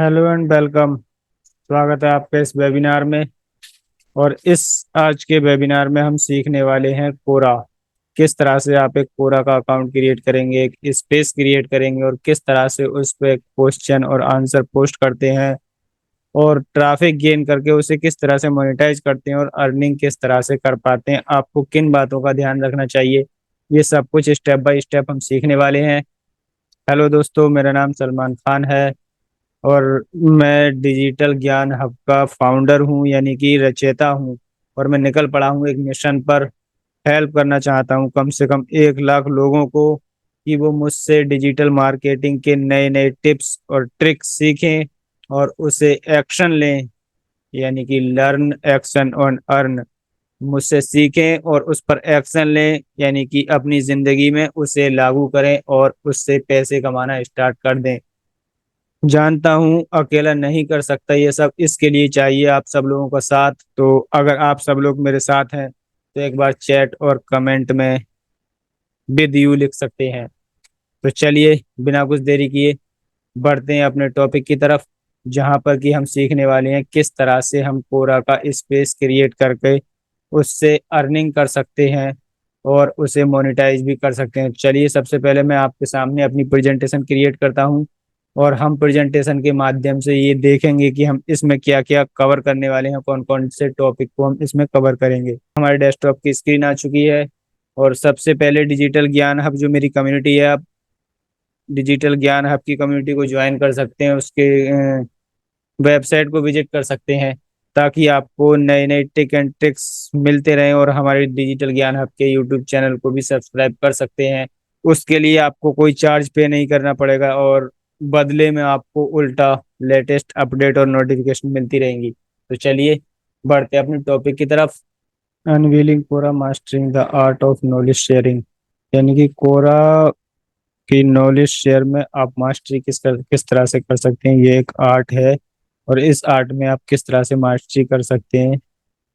Hello and welcome. स्वागत है आपके इस वेबिनार में। और इस आज के वेबिनार में हम सीखने वाले हैं कोरा। किस तरह से आप एक कोरा का अकाउंट क्रिएट करेंगे, एक स्पेस क्रिएट करेंगे और किस तरह से उस पर क्वेश्चन और आंसर पोस्ट करते हैं और ट्रैफिक गेन करके उसे किस तरह से मोनेटाइज करते हैं और अर्निंग किस तरह से कर पाते हैं, आपको किन बातों का ध्यान रखना चाहिए। ये सब कुछ स्टेप बाय स्टेप हम सीखने वाले हैं। हेलो दोस्तों, मेरा नाम सलमान खान है और मैं डिजिटल ज्ञान हब का फाउंडर हूँ, यानी कि रचयिता हूँ। और मैं निकल पड़ा हूँ एक मिशन पर। हेल्प करना चाहता हूँ कम से कम 1 लाख लोगों को कि वो मुझसे डिजिटल मार्केटिंग के नए नए टिप्स और ट्रिक्स सीखें और उसे एक्शन लें, यानी कि लर्न एक्शन और अर्न। मुझसे सीखें और उस पर एक्शन लें, यानी कि अपनी जिंदगी में उसे लागू करें और उससे पैसे कमाना स्टार्ट कर दें। जानता हूं अकेला नहीं कर सकता ये सब, इसके लिए चाहिए आप सब लोगों का साथ। तो अगर आप सब लोग मेरे साथ हैं तो एक बार चैट और कमेंट में विद यू लिख सकते हैं। तो चलिए, बिना कुछ देरी किए बढ़ते हैं अपने टॉपिक की तरफ, जहां पर कि हम सीखने वाले हैं किस तरह से हम कोरा का स्पेस क्रिएट करके उससे अर्निंग कर सकते हैं और उसे मोनेटाइज भी कर सकते हैं। चलिए, सबसे पहले मैं आपके सामने अपनी प्रेजेंटेशन क्रिएट करता हूं और हम प्रेजेंटेशन के माध्यम से ये देखेंगे कि हम इसमें क्या क्या कवर करने वाले हैं, कौन कौन से टॉपिक को हम इसमें कवर करेंगे। हमारे डेस्कटॉप की स्क्रीन आ चुकी है और सबसे पहले डिजिटल ज्ञान हब जो मेरी कम्युनिटी है, आप डिजिटल ज्ञान हब की कम्युनिटी को ज्वाइन कर सकते हैं, उसके वेबसाइट को विजिट कर सकते हैं ताकि आपको नए नए टिक एंड ट्रिक्स मिलते रहें। और हमारे डिजिटल ज्ञान हब के यूट्यूब चैनल को भी सब्सक्राइब कर सकते हैं। उसके लिए आपको कोई चार्ज पे नहीं करना पड़ेगा और बदले में आपको उल्टा लेटेस्ट अपडेट और नोटिफिकेशन मिलती रहेंगी। तो चलिए, बढ़ते हैं अपने टॉपिक की तरफ। Unveiling Quora mastering the art of knowledge sharing, यानी कि कोरा की नॉलेज शेयर में आप मास्टरी किस तरह से कर सकते हैं। ये एक आर्ट है और इस आर्ट में आप किस तरह से मास्टरी कर सकते हैं,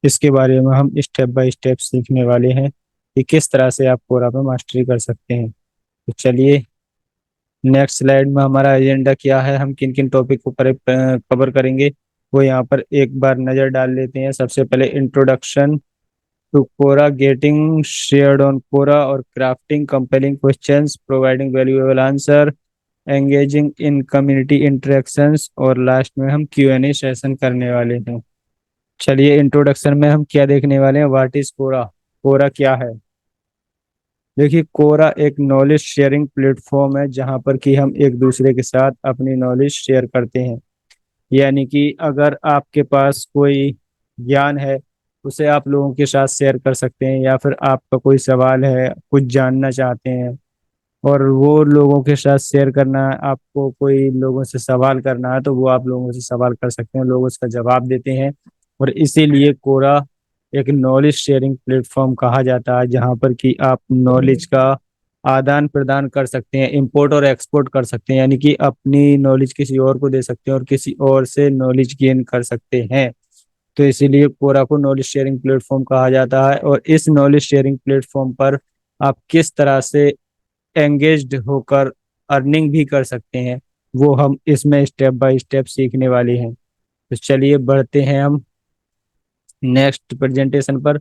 इसके बारे में हम स्टेप बाय स्टेप सीखने वाले हैं कि किस तरह से आप कोरा पे मास्टरी कर सकते हैं। तो चलिए, नेक्स्ट स्लाइड में हमारा एजेंडा क्या है, हम किन किन टॉपिक को कवर करेंगे वो यहाँ पर एक बार नज़र डाल लेते हैं। सबसे पहले introduction to Quora, getting shared on Quora और crafting compelling questions, providing valuable answer, engaging in community interactions और लास्ट में हम Q&A सेशन करने वाले हैं। चलिए, इंट्रोडक्शन में हम क्या देखने वाले हैं, व्हाट इज कोरा। कोरा क्या है? देखिए, कोरा एक नॉलेज शेयरिंग प्लेटफॉर्म है जहां पर कि हम एक दूसरे के साथ अपनी नॉलेज शेयर करते हैं। यानी कि अगर आपके पास कोई ज्ञान है उसे आप लोगों के साथ शेयर कर सकते हैं, या फिर आपका कोई सवाल है, कुछ जानना चाहते हैं और वो लोगों के साथ शेयर करना है, आपको कोई लोगों से सवाल करना है तो वो आप लोगों से सवाल कर सकते हैं, लोग उसका जवाब देते हैं। और इसीलिए कोरा एक नॉलेज शेयरिंग प्लेटफॉर्म कहा जाता है जहाँ पर कि आप नॉलेज का आदान प्रदान कर सकते हैं, इंपोर्ट और एक्सपोर्ट कर सकते हैं, यानी कि अपनी नॉलेज किसी और को दे सकते हैं और किसी और से नॉलेज गेन कर सकते हैं। तो इसीलिए कोरा को नॉलेज शेयरिंग प्लेटफॉर्म कहा जाता है। और इस नॉलेज शेयरिंग प्लेटफॉर्म पर आप किस तरह से एंगेज्ड होकर अर्निंग भी कर सकते हैं वो हम इसमें स्टेप बाय स्टेप सीखने वाले हैं। तो चलिए, बढ़ते हैं हम नेक्स्ट प्रेजेंटेशन पर।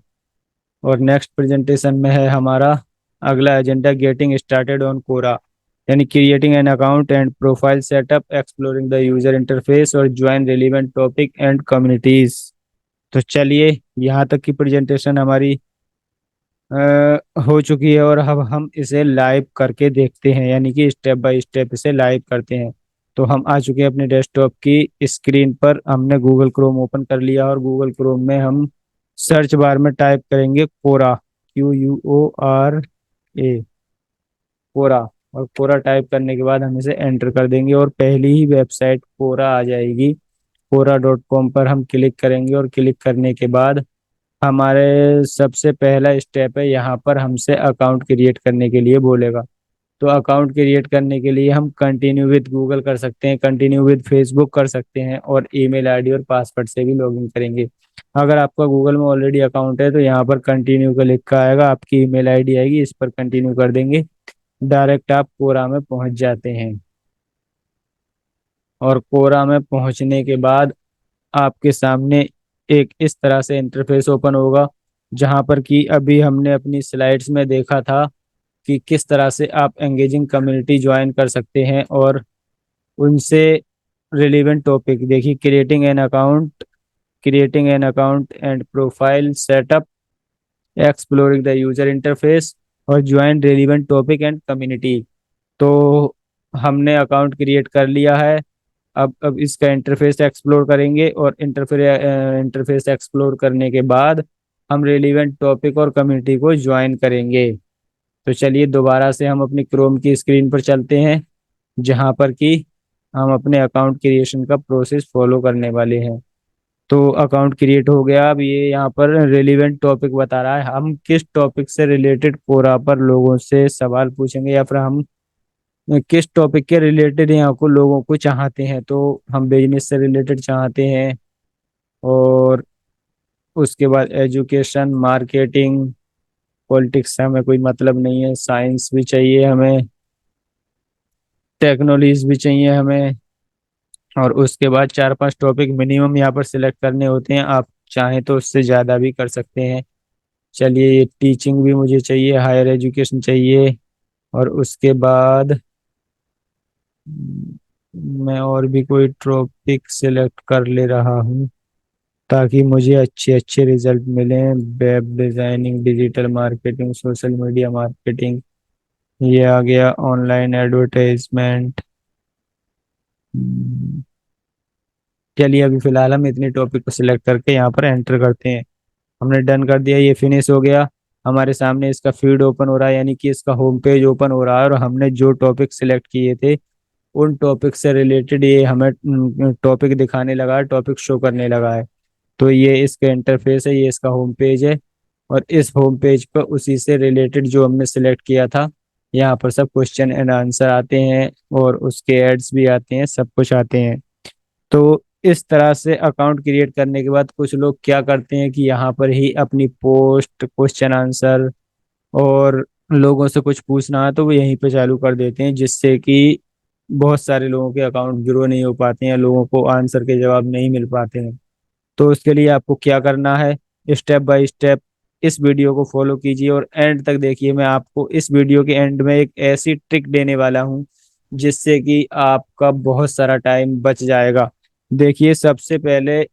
और नेक्स्ट प्रेजेंटेशन में है हमारा अगला agenda, getting started on Quora, यानी creating an account and profile setup, exploring the user interface और join relevant topic and communities. तो चलिए, यहाँ तक की प्रेजेंटेशन हमारी हो चुकी है और अब हम इसे लाइव करके देखते हैं, यानी कि स्टेप बाय स्टेप इसे लाइव करते हैं। तो हम आ चुके हैं अपने डेस्कटॉप की स्क्रीन पर, हमने गूगल क्रोम ओपन कर लिया और गूगल क्रोम में हम सर्च बार में टाइप करेंगे कोरा, QUORA, कोरा। और कोरा टाइप करने के बाद हम इसे एंटर कर देंगे और पहली ही वेबसाइट कोरा आ जाएगी। कोरा.com पर हम क्लिक करेंगे और क्लिक करने के बाद हमारे सबसे पहला स्टेप है, यहाँ पर हमसे अकाउंट क्रिएट करने के लिए बोलेगा। तो अकाउंट क्रिएट करने के लिए हम कंटिन्यू विद गूगल कर सकते हैं, कंटिन्यू विद फेसबुक कर सकते हैं और ईमेल आईडी और पासवर्ड से भी लॉगिन करेंगे। अगर आपका गूगल में ऑलरेडी अकाउंट है तो यहाँ पर कंटिन्यू का लिखा आएगा, आपकी ईमेल आईडी आएगी, इस पर कंटिन्यू कर देंगे, डायरेक्ट आप कोरा में पहुंच जाते हैं। और कोरा में पहुंचने के बाद आपके सामने एक इस तरह से इंटरफेस ओपन होगा, जहां पर कि अभी हमने अपनी स्लाइड्स में देखा था कि किस तरह से आप एंगेजिंग कम्युनिटी ज्वाइन कर सकते हैं और उनसे रिलेवेंट टॉपिक देखिए, creating an account and profile setup, exploring the user interface और join relevant topic and community. तो हमने अकाउंट क्रिएट कर लिया है। अब इसका इंटरफेस एक्सप्लोर करेंगे और इंटरफेस एक्सप्लोर करने के बाद हम रिलेवेंट टॉपिक और कम्युनिटी को ज्वाइन करेंगे। तो चलिए दोबारा से हम अपनी क्रोम की स्क्रीन पर चलते हैं, जहां पर कि हम अपने अकाउंट क्रिएशन का प्रोसेस फॉलो करने वाले हैं। तो अकाउंट क्रिएट हो गया। अब ये यहाँ पर रिलेवेंट टॉपिक बता रहा है, हम किस टॉपिक से रिलेटेड कोरा पर लोगों से सवाल पूछेंगे या फिर हम किस टॉपिक के रिलेटेड यहाँ को लोगों को चाहते हैं। तो हम बिजनेस से रिलेटेड चाहते हैं, और उसके बाद एजुकेशन, मार्केटिंग, पॉलिटिक्स से हमें कोई मतलब नहीं है, साइंस भी चाहिए हमें, टेक्नोलॉजीज भी चाहिए हमें। और उसके बाद 4-5 टॉपिक मिनिमम यहाँ पर सिलेक्ट करने होते हैं, आप चाहें तो उससे ज़्यादा भी कर सकते हैं। चलिए, ये टीचिंग भी मुझे चाहिए, हायर एजुकेशन चाहिए। और उसके बाद मैं और भी कोई टॉपिक सिलेक्ट कर ले रहा हूँ ताकि मुझे अच्छे अच्छे रिजल्ट मिलें। Web designing, digital marketing, social media marketing, ये आ गया, ऑनलाइन एडवर्टाइजमेंट। चलिए अभी फिलहाल हम इतने टॉपिक को सिलेक्ट करके यहाँ पर एंटर करते हैं। हमने डन कर दिया, ये फिनिश हो गया। हमारे सामने इसका फीड ओपन हो रहा है, यानी कि इसका होम पेज ओपन हो रहा है, और हमने जो टॉपिक सिलेक्ट किए थे उन टॉपिक से रिलेटेड ये हमें टॉपिक दिखाने लगा है, टॉपिक शो करने लगा है। तो ये इसका इंटरफेस है, ये इसका होम पेज है। और इस होम पेज पर उसी से रिलेटेड जो हमने सिलेक्ट किया था, यहाँ पर सब क्वेश्चन एंड आंसर आते हैं और उसके एड्स भी आते हैं, सब कुछ आते हैं। तो इस तरह से अकाउंट क्रिएट करने के बाद कुछ लोग क्या करते हैं कि यहाँ पर ही अपनी पोस्ट, क्वेश्चन आंसर और लोगों से कुछ पूछना है तो वो यहीं पे चालू कर देते हैं, जिससे कि बहुत सारे लोगों के अकाउंट ग्रो नहीं हो पाते हैं, लोगों को आंसर के जवाब नहीं मिल पाते हैं। तो उसके लिए आपको क्या करना है, स्टेप बाय स्टेप इस वीडियो को फॉलो कीजिए और एंड तक देखिए। मैं आपको इस वीडियो के एंड में एक ऐसी ट्रिक देने वाला हूँ जिससे कि आपका बहुत सारा टाइम बच जाएगा। देखिए, सबसे पहले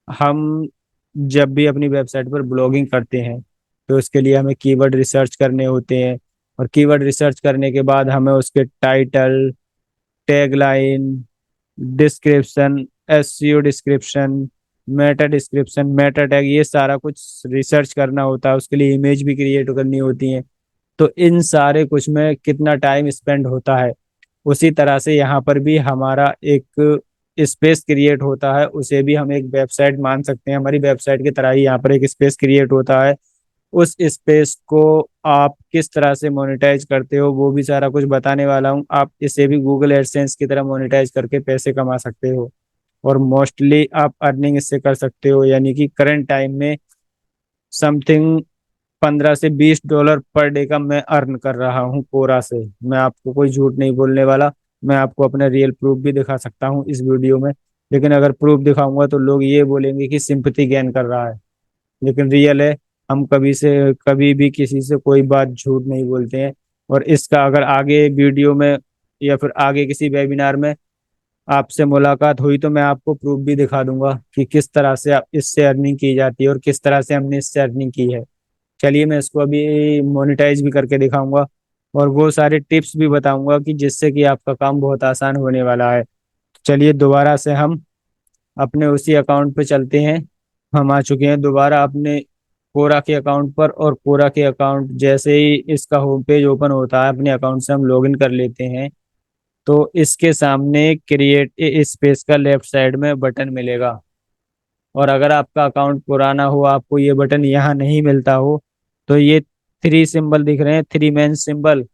हम जब भी अपनी वेबसाइट पर ब्लॉगिंग करते हैं तो उसके लिए हमें कीवर्ड रिसर्च करने होते हैं, और कीवर्ड रिसर्च करने के बाद हमें उसके title, tagline, description, SEO description, Meta tag, ये सारा कुछ रिसर्च करना होता है। उसके लिए इमेज भी क्रिएट करनी होती है। तो इन सारे कुछ में कितना टाइम स्पेंड होता है, उसी तरह से यहाँ पर भी हमारा एक स्पेस क्रिएट होता है, उसे भी हम एक वेबसाइट मान सकते हैं। हमारी वेबसाइट की तरह ही यहाँ पर एक स्पेस क्रिएट होता है। उस स्पेस को आप किस तरह से मोनेटाइज करते हो वो भी सारा कुछ बताने वाला हूँ। आप इसे भी गूगल एडसेंस की तरह मोनेटाइज करके पैसे कमा सकते हो, और मोस्टली आप अर्निंग इससे कर सकते हो, यानी कि करंट टाइम में समथिंग $15 से $20 पर डे का मैं अर्न कर रहा हूँ कोरा से। मैं आपको कोई झूठ नहीं बोलने वाला, मैं आपको अपना रियल प्रूफ भी दिखा सकता हूँ इस वीडियो में। लेकिन अगर प्रूफ दिखाऊंगा तो लोग ये बोलेंगे कि सिंपैथी गेन कर रहा है, लेकिन रियल है। हम कभी से कभी भी किसी से कोई बात झूठ नहीं बोलते हैं। और इसका अगर आगे वीडियो में या फिर आगे किसी वेबिनार में आपसे मुलाकात हुई तो मैं आपको प्रूफ भी दिखा दूंगा कि किस तरह से आप इससे अर्निंग की जाती है और किस तरह से हमने इससे अर्निंग की है। चलिए मैं इसको अभी मोनेटाइज भी करके दिखाऊंगा, और वो सारे टिप्स भी बताऊंगा कि जिससे कि आपका काम बहुत आसान होने वाला है। चलिए दोबारा से हम अपने उसी अकाउंट पे चलते हैं। हम आ चुके हैं दोबारा अपने कोरा के अकाउंट पर, और कोरा के अकाउंट जैसे ही इसका होम पेज ओपन होता है, अपने अकाउंट से हम लॉगिन कर लेते हैं। तो इसके सामने क्रिएट स्पेस का लेफ्ट साइड में बटन मिलेगा, और अगर आपका अकाउंट पुराना हो, आपको ये बटन यहाँ नहीं मिलता हो, तो ये थ्री सिंबल दिख रहे हैं, थ्री मैन सिंबल,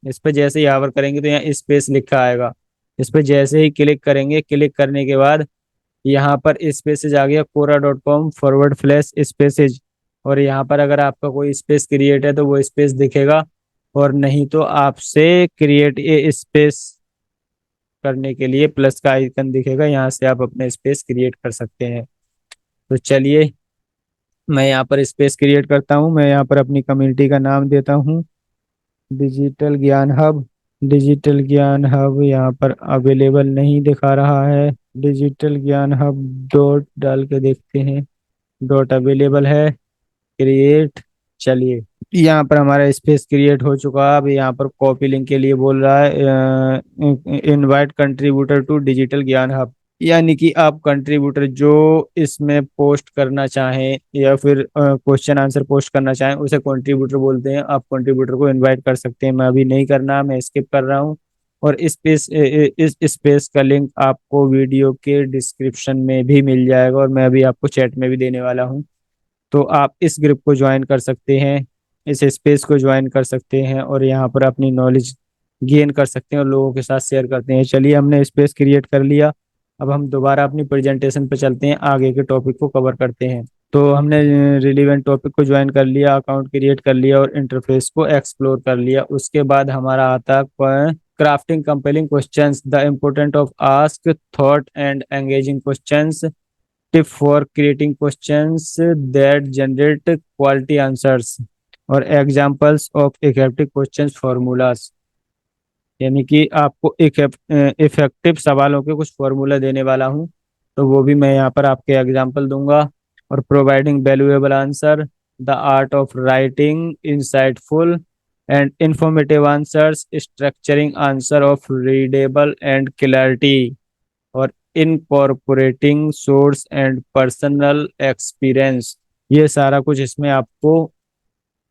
इस पे जैसे ही हावर करेंगे तो यहाँ स्पेस लिखा आएगा। इस पे जैसे ही क्लिक करेंगे, क्लिक करने के बाद यहाँ पर स्पेसेज आ गया, Quora.com/स्पेसेज। और यहाँ पर अगर आपका कोई स्पेस क्रिएट है तो वो स्पेस दिखेगा, और नहीं तो आपसे क्रिएट ए स्पेस करने के लिए प्लस का आइकन दिखेगा, यहाँ से आप अपने स्पेस क्रिएट कर सकते हैं। तो चलिए मैं यहाँ पर स्पेस क्रिएट करता हूँ। मैं यहाँ पर अपनी कम्युनिटी का नाम देता हूँ digital Gyan hub. Digital Gyan hub यहाँ पर अवेलेबल नहीं दिखा रहा है। डिजिटल ज्ञान हब डॉट डाल के देखते हैं, डॉट अवेलेबल है। क्रिएट, चलिए यहाँ पर हमारा स्पेस क्रिएट हो चुका है। अब यहाँ पर कॉपी लिंक के लिए बोल रहा है invite contributor to digital Gyan hub, यानी कि आप कंट्रीब्यूटर जो इसमें पोस्ट करना चाहें या फिर क्वेश्चन आंसर पोस्ट करना चाहें उसे कंट्रीब्यूटर बोलते हैं। आप कंट्रीब्यूटर को इनवाइट कर सकते हैं। मैं अभी नहीं करना, मैं स्किप कर रहा हूँ। और इस स्पेस का लिंक आपको वीडियो के डिस्क्रिप्शन में भी मिल जाएगा और मैं अभी आपको चैट में भी देने वाला हूँ। तो आप इस ग्रुप को ज्वाइन कर सकते हैं, इस स्पेस को ज्वाइन कर सकते हैं और यहाँ पर अपनी नॉलेज गेन कर सकते हैं और लोगों के साथ शेयर करते हैं। चलिए हमने स्पेस क्रिएट कर लिया। अब हम दोबारा अपनी प्रेजेंटेशन पे चलते हैं, आगे के टॉपिक को कवर करते हैं। तो हमने रिलेवेंट टॉपिक को ज्वाइन कर लिया, अकाउंट क्रिएट कर लिया और इंटरफेस को एक्सप्लोर कर लिया। उसके बाद हमारा आता है crafting compelling questions, the important of ask thought and engaging questions, tip for creating questions that generate quality answers और examples of effective questions formulas, यानी कि आपको एक इफेक्टिव सवालों के कुछ फॉर्मूला देने वाला हूँ। तो वो भी मैं यहाँ पर आपके एग्जांपल दूंगा। और providing valuable answer, the art of writing insightful and informative answers, structuring answer of readable and clarity और incorporating source and personal experience. ये सारा कुछ इसमें आपको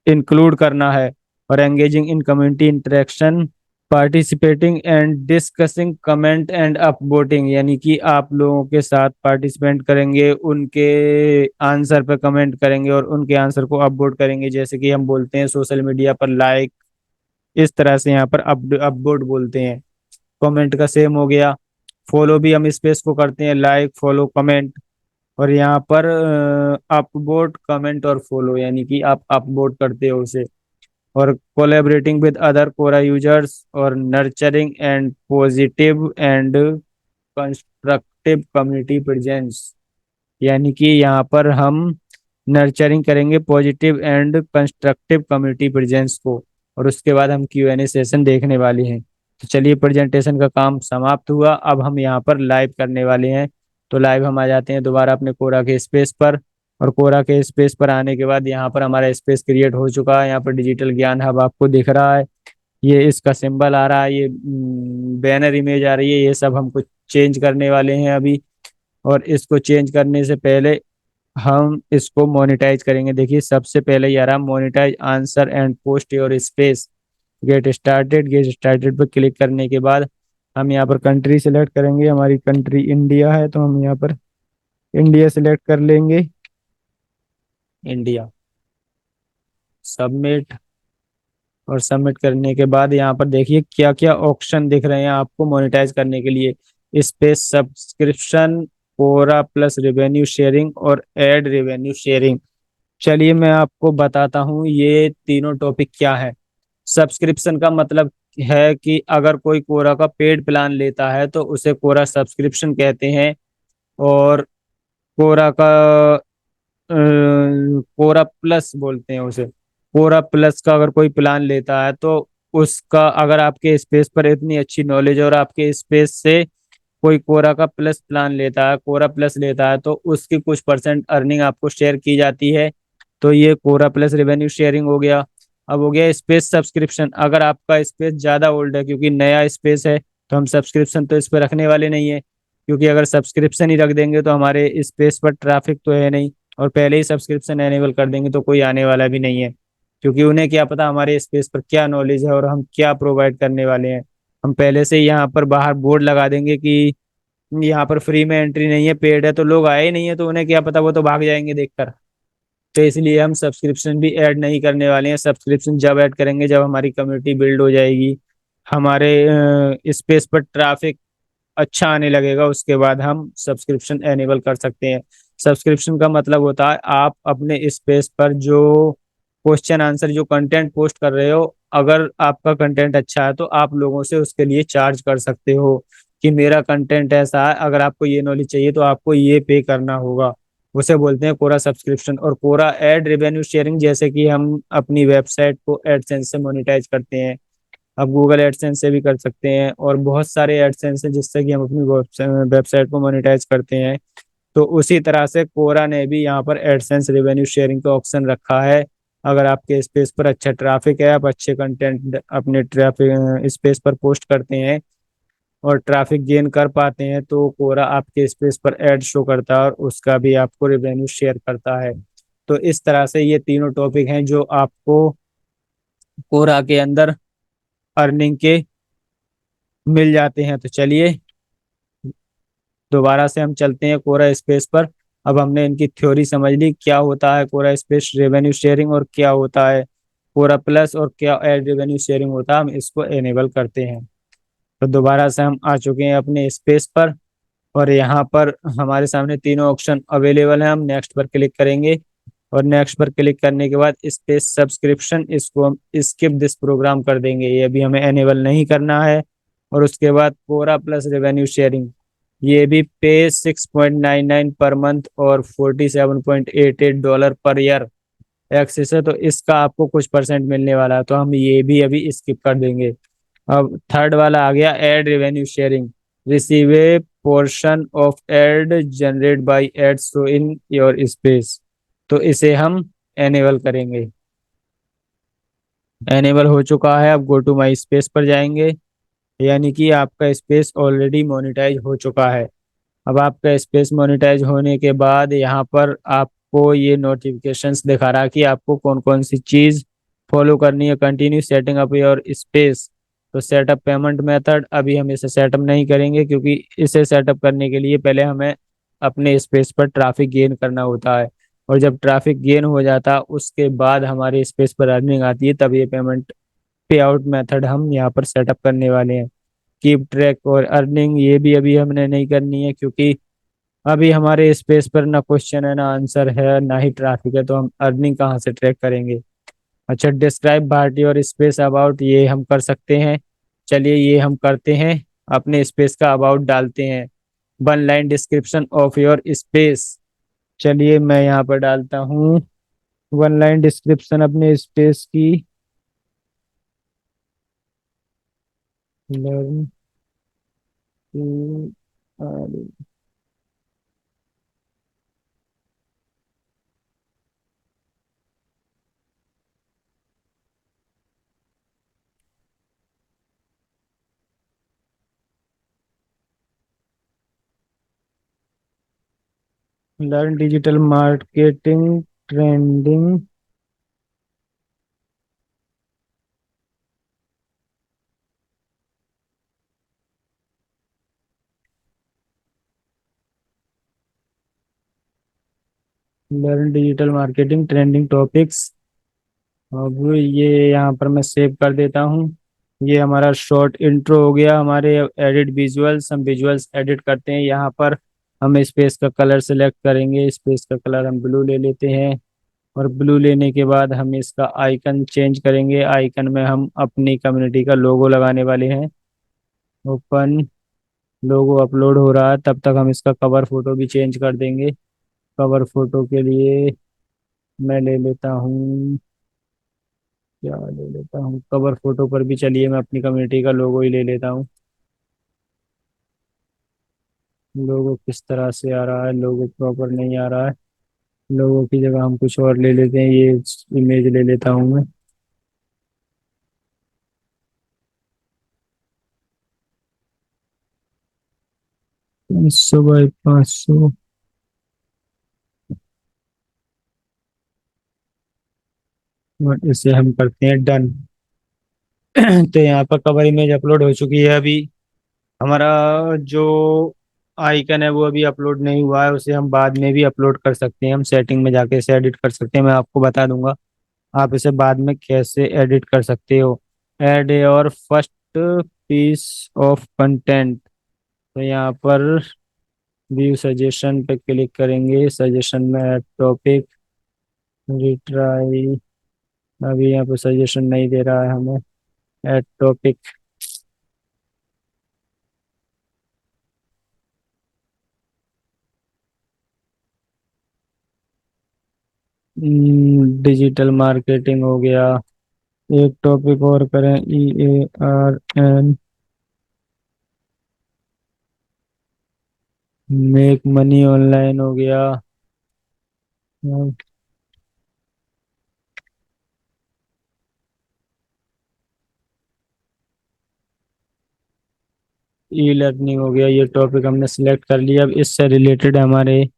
इंक्लूड करना है। और engaging in community interaction, participating and discussing comment and upvoting, यानी कि आप लोगों के साथ पार्टिसिपेट करेंगे, उनके आंसर पर कमेंट करेंगे और उनके आंसर को अपवोट करेंगे। जैसे कि हम बोलते हैं सोशल मीडिया पर लाइक, इस तरह से यहाँ पर अपवोट बोलते हैं। कमेंट का सेम हो गया। फॉलो भी हम स्पेस को करते हैं, लाइक फॉलो कमेंट। और यहाँ पर अपवोट कमेंट और फॉलो, यानी कि आप अपवोट करते हो उसे। और collaborating with other Quora users और nurturing and positive and constructive community presence, यानी कि यहाँ पर हम नर्चरिंग करेंगे positive and constructive community presence को। और उसके बाद हम Q&A सेशन देखने वाले हैं। तो चलिए प्रेजेंटेशन का काम समाप्त हुआ, अब हम यहाँ पर लाइव करने वाले हैं। तो लाइव हम आ जाते हैं दोबारा अपने कोरा के स्पेस पर। और कोरा के स्पेस पर आने के बाद यहाँ पर हमारा स्पेस क्रिएट हो चुका है। यहाँ पर डिजिटल ज्ञान हब आपको दिख रहा है, ये इसका सिंबल आ रहा है, ये बैनर इमेज आ रही है। ये सब हमको चेंज करने वाले हैं अभी। और इसको चेंज करने से पहले हम इसको मोनेटाइज करेंगे। देखिए सबसे पहले यार हम monetize answer and post your space, get started पर क्लिक करने के बाद हम यहाँ पर कंट्री सिलेक्ट करेंगे। हमारी कंट्री इंडिया है तो हम यहाँ पर इंडिया सिलेक्ट कर लेंगे, इंडिया। सबमिट। और सबमिट करने के बाद यहाँ पर देखिए क्या क्या ऑप्शन दिख रहे हैं आपको मोनेटाइज करने के लिए। स्पेस सब्सक्रिप्शन, कोरा प्लस रेवेन्यू शेयरिंग और एड रेवेन्यू शेयरिंग। चलिए मैं आपको बताता हूँ ये तीनों टॉपिक क्या है। सब्सक्रिप्शन का मतलब है कि अगर कोई कोरा का पेड प्लान लेता है तो उसे कोरा सब्सक्रिप्शन कहते हैं। और कोरा का कोरा प्लस बोलते हैं उसे। कोरा प्लस का अगर कोई प्लान लेता है तो उसका, अगर आपके स्पेस पर इतनी अच्छी नॉलेज और आपके स्पेस से कोई कोरा का प्लस प्लान लेता है, कोरा प्लस लेता है, तो उसकी कुछ परसेंट अर्निंग आपको शेयर की जाती है। तो ये कोरा प्लस रेवेन्यू शेयरिंग हो गया। अब हो गया स्पेस सब्सक्रिप्शन, अगर आपका स्पेस ज़्यादा ओल्ड है, क्योंकि नया स्पेस है तो हम सब्सक्रिप्शन तो इस पर रखने वाले नहीं है। क्योंकि अगर सब्सक्रिप्शन ही रख देंगे तो हमारे स्पेस पर ट्रैफिक तो है नहीं, और पहले ही सब्सक्रिप्शन एनेबल कर देंगे तो कोई आने वाला भी नहीं है। क्योंकि उन्हें क्या पता हमारे स्पेस पर क्या नॉलेज है और हम क्या प्रोवाइड करने वाले हैं। हम पहले से ही यहाँ पर बाहर बोर्ड लगा देंगे कि यहाँ पर फ्री में एंट्री नहीं है, पेड है, तो लोग आए ही नहीं है तो उन्हें क्या पता, वो तो भाग जाएंगे देखकर। तो इसलिए हम सब्सक्रिप्शन भी ऐड नहीं करने वाले हैं। सब्सक्रिप्शन जब ऐड करेंगे जब हमारी कम्युनिटी बिल्ड हो जाएगी, हमारे स्पेस पर ट्रैफिक अच्छा आने लगेगा, उसके बाद हम सब्सक्रिप्शन एनेबल कर सकते हैं। सब्सक्रिप्शन का मतलब होता है आप अपने स्पेस पर जो क्वेश्चन आंसर, जो कंटेंट पोस्ट कर रहे हो, अगर आपका कंटेंट अच्छा है तो आप लोगों से उसके लिए चार्ज कर सकते हो। कि मेरा कंटेंट ऐसा है, अगर आपको ये नॉलेज चाहिए तो आपको ये पे करना होगा। उसे बोलते हैं कोरा सब्सक्रिप्शन। और कोरा एड रेवेन्यू शेयरिंग, जैसे कि हम अपनी वेबसाइट को एडसेंस से मोनेटाइज करते हैं, अब गूगल एडसेंस से भी कर सकते हैं, और बहुत सारे एडसेंस हैं जिससे कि हम अपनी वेबसाइट को मोनेटाइज करते हैं। तो उसी तरह से कोरा ने भी यहाँ पर एडसेंस रेवेन्यू शेयरिंग का ऑप्शन रखा है। अगर आपके स्पेस पर अच्छा ट्रैफिक है, आप अच्छे कंटेंट अपने ट्रैफिक स्पेस पर पोस्ट करते हैं और ट्रैफिक गेन कर पाते हैं, तो कोरा आपके स्पेस पर एड शो करता है और उसका भी आपको रेवेन्यू शेयर करता है। तो इस तरह से ये तीनों टॉपिक हैं जो आपको कोरा के अंदर अर्निंग के मिल जाते हैं। तो चलिए दोबारा से हम चलते हैं कोरा स्पेस पर। अब हमने इनकी थ्योरी समझ ली, क्या होता है कोरा स्पेस रेवेन्यू शेयरिंग और क्या होता है कोरा प्लस और क्या एड रेवेन्यू शेयरिंग होता है, हम इसको एनेबल करते हैं। तो दोबारा से हम आ चुके हैं अपने स्पेस पर, और यहाँ पर हमारे सामने तीनों ऑप्शन अवेलेबल हैं। हम नेक्स्ट पर क्लिक करेंगे, और नेक्स्ट पर क्लिक करने के बाद स्पेस सब्सक्रिप्शन, इसको हम स्किप दिस प्रोग्राम कर देंगे, ये भी हमें एनेबल नहीं करना है। और उसके बाद कोरा प्लस रेवेन्यू शेयरिंग, ये भी पे 6.99 पर मंथ और $47.88 पर ईयर एक्सेस है, तो इसका आपको कुछ परसेंट मिलने वाला है, तो हम ये भी अभी स्किप कर देंगे। अब थर्ड वाला आ गया ad revenue sharing, receive a portion of ad generate by ad so in your space, तो इसे हम एनेबल करेंगे। एनेबल हो चुका है, अब गो टू माई स्पेस पर जाएंगे, यानी कि आपका स्पेस ऑलरेडी मोनेटाइज हो चुका है। अब आपका स्पेस मोनेटाइज होने के बाद यहाँ पर आपको ये नोटिफिकेशंस दिखा रहा है कि आपको कौन कौन सी चीज़ फॉलो करनी है। Continue setting up your space, तो सेटअप पेमेंट मेथड, अभी हम इसे सेटअप नहीं करेंगे क्योंकि इसे सेटअप करने के लिए पहले हमें अपने स्पेस पर ट्रैफिक गेन करना होता है, और जब ट्रैफिक गेन हो जाता है उसके बाद हमारे स्पेस पर अर्निंग आती है, तब ये पेमेंट पे आउट मेथड हम यहाँ पर सेटअप करने वाले हैं। कीप ट्रैक और अर्निंग, ये भी अभी हमने नहीं करनी है क्योंकि अभी हमारे स्पेस पर ना क्वेश्चन है, ना आंसर है, ना ही ट्रैफिक है, तो हम अर्निंग कहाँ से ट्रैक करेंगे। अच्छा, डिस्क्राइब भारती और स्पेस अबाउट, ये हम कर सकते हैं। चलिए ये हम करते हैं, अपने स्पेस का अबाउट डालते हैं। One line description of your space, चलिए मैं यहाँ पर डालता हूँ वन लाइन डिस्क्रिप्शन अपने स्पेस की। Learn to learn digital marketing trending. Learn digital marketing trending topics, अब ये यहाँ पर मैं सेव कर देता हूँ। ये हमारा शॉर्ट इंट्रो हो गया। हमारे एडिट विजुअल्स, हम विजुअल्स एडिट करते हैं। यहाँ पर हम स्पेस का कलर सेलेक्ट करेंगे, स्पेस का कलर हम ब्लू ले लेते हैं, और ब्लू लेने के बाद हम इसका आइकन चेंज करेंगे। आइकन में हम अपनी कम्युनिटी का लोगो लगाने वाले हैं। ओपन, लोगो अपलोड हो रहा है, तब तक हम इसका कवर फोटो भी चेंज कर देंगे। कवर फोटो के लिए मैं ले लेता हूँ, क्या ले लेता हूँ, कवर फोटो पर भी चलिए मैं अपनी कम्युनिटी का लोगो ही ले लेता हूँ। लोगो किस तरह से आ रहा है, लोगो प्रॉपर नहीं आ रहा है। लोगो की जगह हम कुछ और ले लेते हैं, ये इमेज ले लेता हूँ मैं। 500 बाई 500, और इसे हम करते हैं डन। तो यहाँ पर कवर इमेज अपलोड हो चुकी है। अभी हमारा जो आइकन है वो अभी अपलोड नहीं हुआ है, उसे हम बाद में भी अपलोड कर सकते हैं। हम सेटिंग में जाके इसे एडिट कर सकते हैं, मैं आपको बता दूंगा आप इसे बाद में कैसे एडिट कर सकते हो। एड और फर्स्ट पीस ऑफ कंटेंट, तो यहाँ पर व्यू सजेशन पे क्लिक करेंगे। सजेशन में ऐड टॉपिक, रिट्राई, अभी यहाँ पे सजेशन नहीं दे रहा है हमें। ऐड टॉपिक, डिजिटल मार्केटिंग हो गया। एक टॉपिक और करें, EARN, मेक मनी ऑनलाइन हो गया। ई लर्निंग हो गया। ये टॉपिक हमने सिलेक्ट कर लिया। अब इससे रिलेटेड हमारे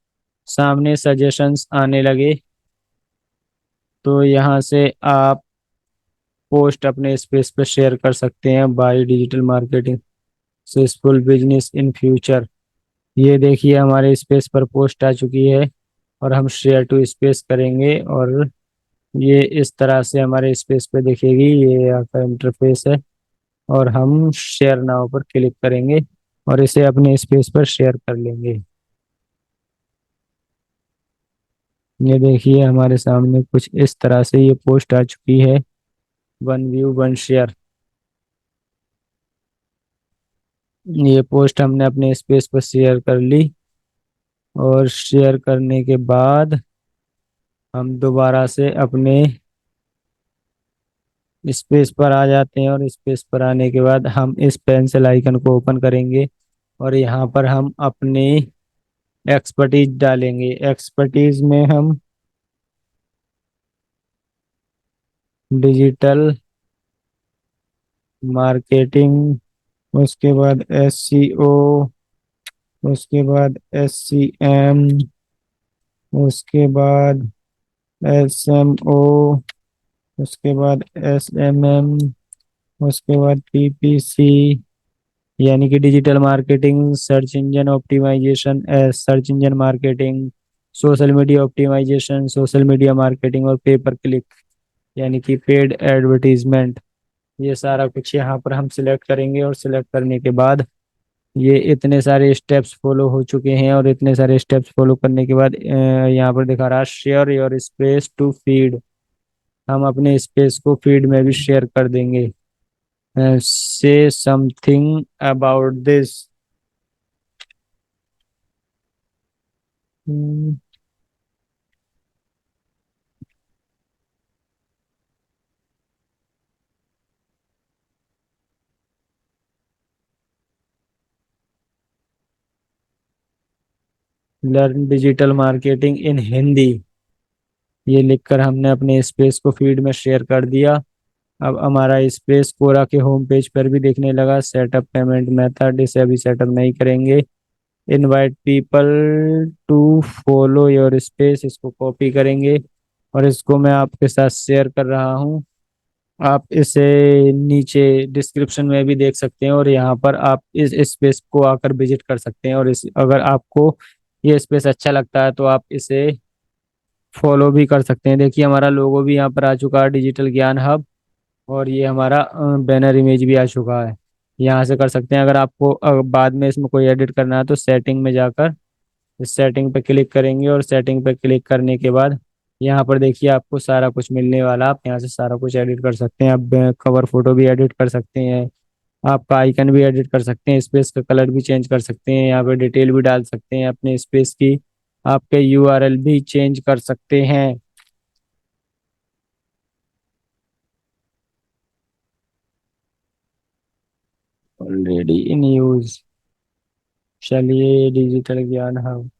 सामने सजेशंस आने लगे। तो यहाँ से आप पोस्ट अपने स्पेस पे शेयर कर सकते हैं। By digital marketing successful business in future. ये देखिए हमारे स्पेस पर पोस्ट आ चुकी है और हम शेयर टू स्पेस करेंगे और ये इस तरह से हमारे स्पेस पे दिखेगी। ये आपका इंटरफेस है और हम शेयर नाउ पर क्लिक करेंगे और इसे अपने स्पेस पर शेयर कर लेंगे। ये देखिए हमारे सामने कुछ इस तरह से ये पोस्ट आ चुकी है। One view one share. ये पोस्ट हमने अपने स्पेस पर शेयर कर ली और शेयर करने के बाद हम दोबारा से अपने स्पेस पर आ जाते हैं और स्पेस पर आने के बाद हम इस पेंसिल आइकन को ओपन करेंगे और यहाँ पर हम अपने एक्सपर्टीज डालेंगे। एक्सपर्टीज में हम डिजिटल मार्केटिंग, उसके बाद SEO, उसके बाद SCM, उसके बाद SMO, उसके बाद SMM, उसके बाद PPC, यानी कि digital marketing, search engine optimisation, search engine marketing, social media optimisation, social media marketing और पे पर क्लिक, यानी कि पेड एडवर्टीजमेंट। ये सारा कुछ यहाँ पर हम सिलेक्ट करेंगे और सिलेक्ट करने के बाद ये इतने सारे स्टेप्स फॉलो हो चुके हैं और इतने सारे स्टेप्स फॉलो करने के बाद यहाँ पर दिखा रहा है share your space to feed. हम अपने स्पेस को फीड में भी शेयर कर देंगे। Say something about this. Learn digital marketing in Hindi, ये लिखकर हमने अपने स्पेस को फीड में शेयर कर दिया। अब हमारा स्पेस कोरा के होम पेज पर भी दिखने लगा। सेटअप पेमेंट मेथड, इसे अभी सेटअप नहीं करेंगे। Invite people to follow your space, इसको कॉपी करेंगे और इसको मैं आपके साथ शेयर कर रहा हूँ। आप इसे नीचे डिस्क्रिप्शन में भी देख सकते हैं और यहाँ पर आप इस स्पेस को आकर विजिट कर सकते हैं। और इस अगर आपको ये स्पेस अच्छा लगता है तो आप इसे फॉलो भी कर सकते हैं। देखिए हमारा लोगो भी यहाँ पर आ चुका है, डिजिटल ज्ञान हब। और ये हमारा बैनर इमेज भी आ चुका है। यहाँ से कर सकते हैं। अगर आपको बाद में इसमें कोई एडिट करना है तो सेटिंग में जाकर इस सेटिंग पे क्लिक करेंगे और सेटिंग पे क्लिक करने के बाद यहाँ पर देखिए आपको सारा कुछ मिलने वाला। आप यहाँ से सारा कुछ एडिट कर सकते हैं। आप कवर फोटो भी एडिट कर सकते हैं। आपका आइकन भी एडिट कर सकते हैं। स्पेस का कलर भी चेंज कर सकते हैं। यहाँ पे डिटेल भी डाल सकते हैं अपने स्पेस की। आपके URL भी चेंज कर सकते हैं। Already in use. चलिए डिजिटल ज्ञान हब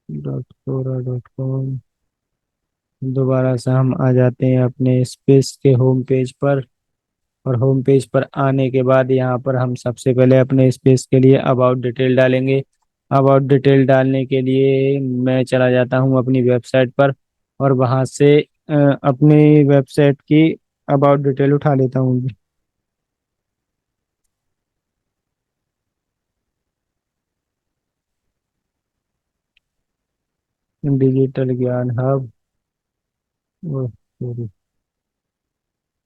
.quora.com, दोबारा से हम आ जाते हैं अपने स्पेस के होम पेज पर। और होम पेज पर आने के बाद यहाँ पर हम सबसे पहले अपने स्पेस के लिए अबाउट डिटेल डालेंगे। अबाउट डिटेल डालने के लिए मैं चला जाता हूँ अपनी वेबसाइट पर और वहाँ से अपनी वेबसाइट की अबाउट डिटेल उठा लेता हूँ। Digital Gyan hub. ओह, सॉरी,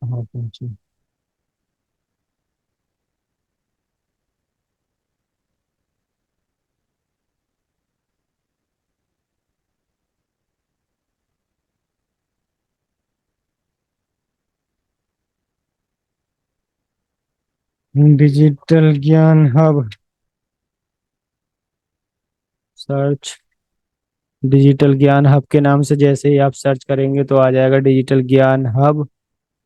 कहाँ पहुंचे। Digital Gyan hub. Search digital Gyan hub के नाम से जैसे ही आप सर्च करेंगे तो आ जाएगा डिजिटल ज्ञान हब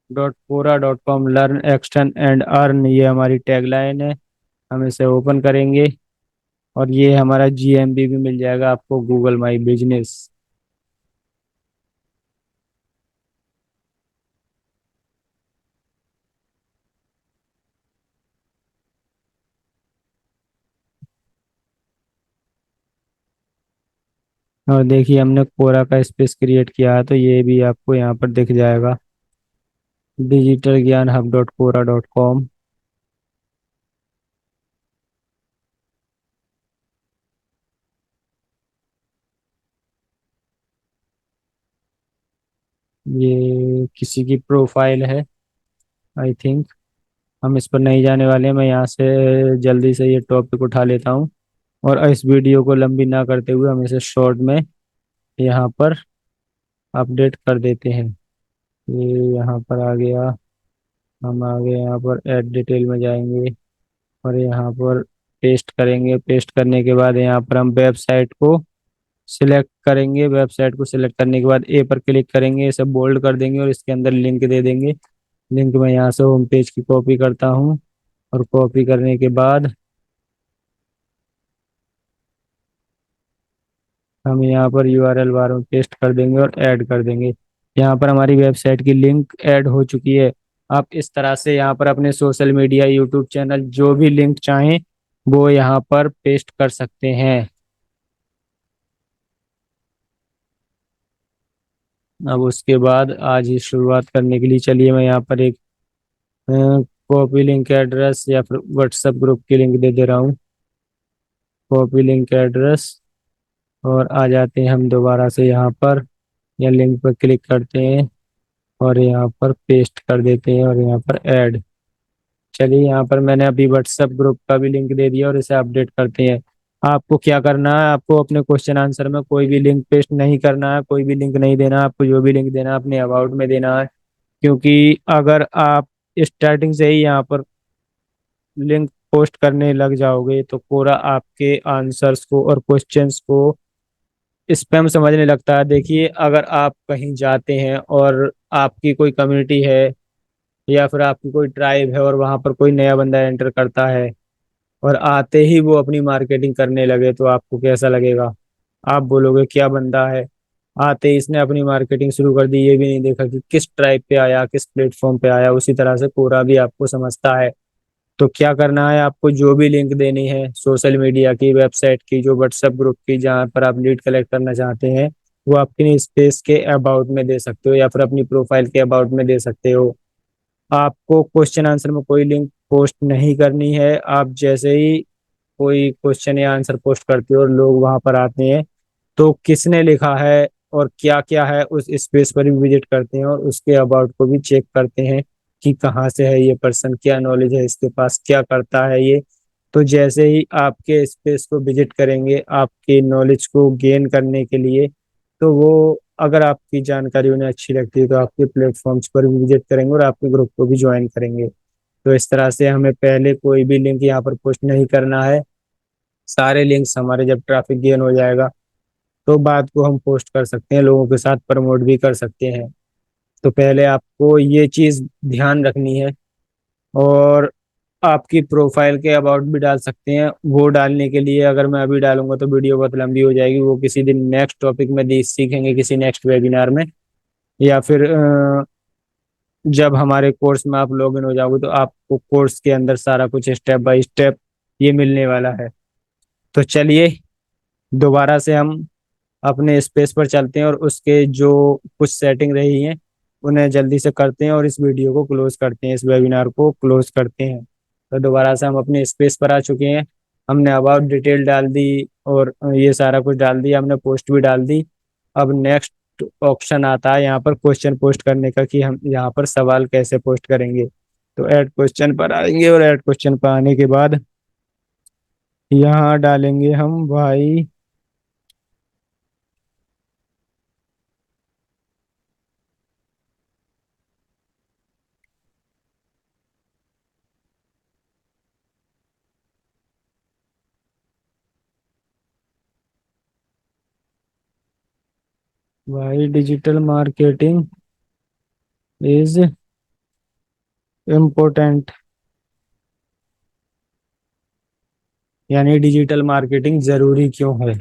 .कोरा.com। लर्न एक्सटेंड एंड अर्न, ये हमारी टैगलाइन है। हम इसे ओपन करेंगे और ये हमारा GMB भी मिल जाएगा आपको, गूगल माई बिजनेस। और देखिए हमने कोरा का स्पेस क्रिएट किया है तो ये भी आपको यहाँ पर दिख जाएगा, डिजिटल ज्ञान हब .कोरा.com। ये किसी की प्रोफाइल है आई थिंक, हम इस पर नहीं जाने वाले हैं। मैं यहाँ से जल्दी से ये टॉपिक उठा लेता हूँ और इस वीडियो को लंबी ना करते हुए हम इसे शॉर्ट में यहाँ पर अपडेट कर देते हैं। ये यहाँ पर आ गया, हम आगे यहाँ पर ऐड डिटेल में जाएंगे और यहाँ पर पेस्ट करेंगे। पेस्ट करने के बाद यहाँ पर हम वेबसाइट को सिलेक्ट करेंगे। वेबसाइट को सिलेक्ट करने के बाद ए पर क्लिक करेंगे, इसे बोल्ड कर देंगे और इसके अंदर लिंक दे देंगे। लिंक मैं यहाँ से होम पेज की कॉपी करता हूँ और कॉपी करने के बाद हम यहाँ पर URL बार में पेस्ट कर देंगे और ऐड कर देंगे। यहाँ पर हमारी वेबसाइट की लिंक ऐड हो चुकी है। आप इस तरह से यहाँ पर अपने सोशल मीडिया, यूट्यूब चैनल, जो भी लिंक चाहें वो यहाँ पर पेस्ट कर सकते हैं। अब उसके बाद आज ही शुरुआत करने के लिए चलिए मैं यहाँ पर एक कॉपी लिंक एड्रेस या फिर व्हाट्सएप ग्रुप की लिंक दे दे रहा हूँ। कॉपी लिंक एड्रेस, और आ जाते हैं हम दोबारा से यहाँ पर, या लिंक पर क्लिक करते हैं और यहाँ पर पेस्ट कर देते हैं और यहाँ पर ऐड। चलिए यहाँ पर मैंने अभी व्हाट्सएप ग्रुप का भी लिंक दे दिया और इसे अपडेट करते हैं। आपको क्या करना है, आपको अपने क्वेश्चन आंसर में कोई भी लिंक पेस्ट नहीं करना है, कोई भी लिंक नहीं देना है। आपको जो भी लिंक देना है अपने अबाउट में देना है, क्योंकि अगर आप स्टार्टिंग से ही यहाँ पर लिंक पोस्ट करने लग जाओगे तो कोरा आपके आंसर्स को और क्वेश्चंस को स्पैम समझने लगता है। देखिए अगर आप कहीं जाते हैं और आपकी कोई कम्युनिटी है या फिर आपकी कोई ट्राइब है और वहां पर कोई नया बंदा एंटर करता है और आते ही वो अपनी मार्केटिंग करने लगे तो आपको कैसा लगेगा? आप बोलोगे क्या बंदा है, आते ही इसने अपनी मार्केटिंग शुरू कर दी, ये भी नहीं देखा कि किस ट्राइब पे आया, किस प्लेटफॉर्म पे आया। उसी तरह से कोरा भी आपको समझता है। तो क्या करना है, आपको जो भी लिंक देनी है सोशल मीडिया की, वेबसाइट की, जो व्हाट्सएप ग्रुप की जहाँ पर आप लीड कलेक्ट करना चाहते हैं, वो अपनी स्पेस के अबाउट में दे सकते हो या फिर अपनी प्रोफाइल के अबाउट में दे सकते हो। आपको क्वेश्चन आंसर में कोई लिंक पोस्ट नहीं करनी है। आप जैसे ही कोई क्वेश्चन या आंसर पोस्ट करते हो और लोग वहां पर आते हैं तो किसने लिखा है और क्या क्या है उस स्पेस पर भी विजिट करते हैं और उसके अबाउट को भी चेक करते हैं कि कहाँ से है ये पर्सन, क्या नॉलेज है इसके पास, क्या करता है ये। तो जैसे ही आपके स्पेस को विजिट करेंगे आपके नॉलेज को गेन करने के लिए, तो वो अगर आपकी जानकारी उन्हें अच्छी लगती है तो आपके प्लेटफॉर्म्स पर भी विजिट करेंगे और आपके ग्रुप को भी ज्वाइन करेंगे। तो इस तरह से हमें पहले कोई भी लिंक यहाँ पर पोस्ट नहीं करना है। सारे लिंक्स हमारे जब ट्रैफिक गेन हो जाएगा तो बात को हम पोस्ट कर सकते हैं, लोगों के साथ प्रमोट भी कर सकते हैं। तो पहले आपको ये चीज़ ध्यान रखनी है। और आपकी प्रोफाइल के अबाउट भी डाल सकते हैं। वो डालने के लिए अगर मैं अभी डालूंगा तो वीडियो बहुत लंबी हो जाएगी, वो किसी दिन नेक्स्ट टॉपिक में सीखेंगे किसी नेक्स्ट वेबिनार में, या फिर जब हमारे कोर्स में आप लॉगिन हो जाओगे तो आपको कोर्स के अंदर सारा कुछ स्टेप बाय स्टेप ये मिलने वाला है। तो चलिए दोबारा से हम अपने स्पेस पर चलते हैं और उसके जो कुछ सेटिंग रही हैं उन्हें जल्दी से करते हैं और इस वीडियो को क्लोज करते हैं, इस वेबिनार को क्लोज करते हैं। तो दोबारा से हम अपने स्पेस पर आ चुके हैं। हमने अबाउट डिटेल डाल दी और ये सारा कुछ डाल दिया, हमने पोस्ट भी डाल दी। अब नेक्स्ट ऑप्शन आता है यहाँ पर क्वेश्चन पोस्ट करने का, कि हम यहाँ पर सवाल कैसे पोस्ट करेंगे। तो ऐड क्वेश्चन पर आएंगे और ऐड क्वेश्चन पर आने के बाद यहाँ डालेंगे हम भाई, why digital marketing is important, यानी डिजिटल मार्केटिंग जरूरी क्यों है।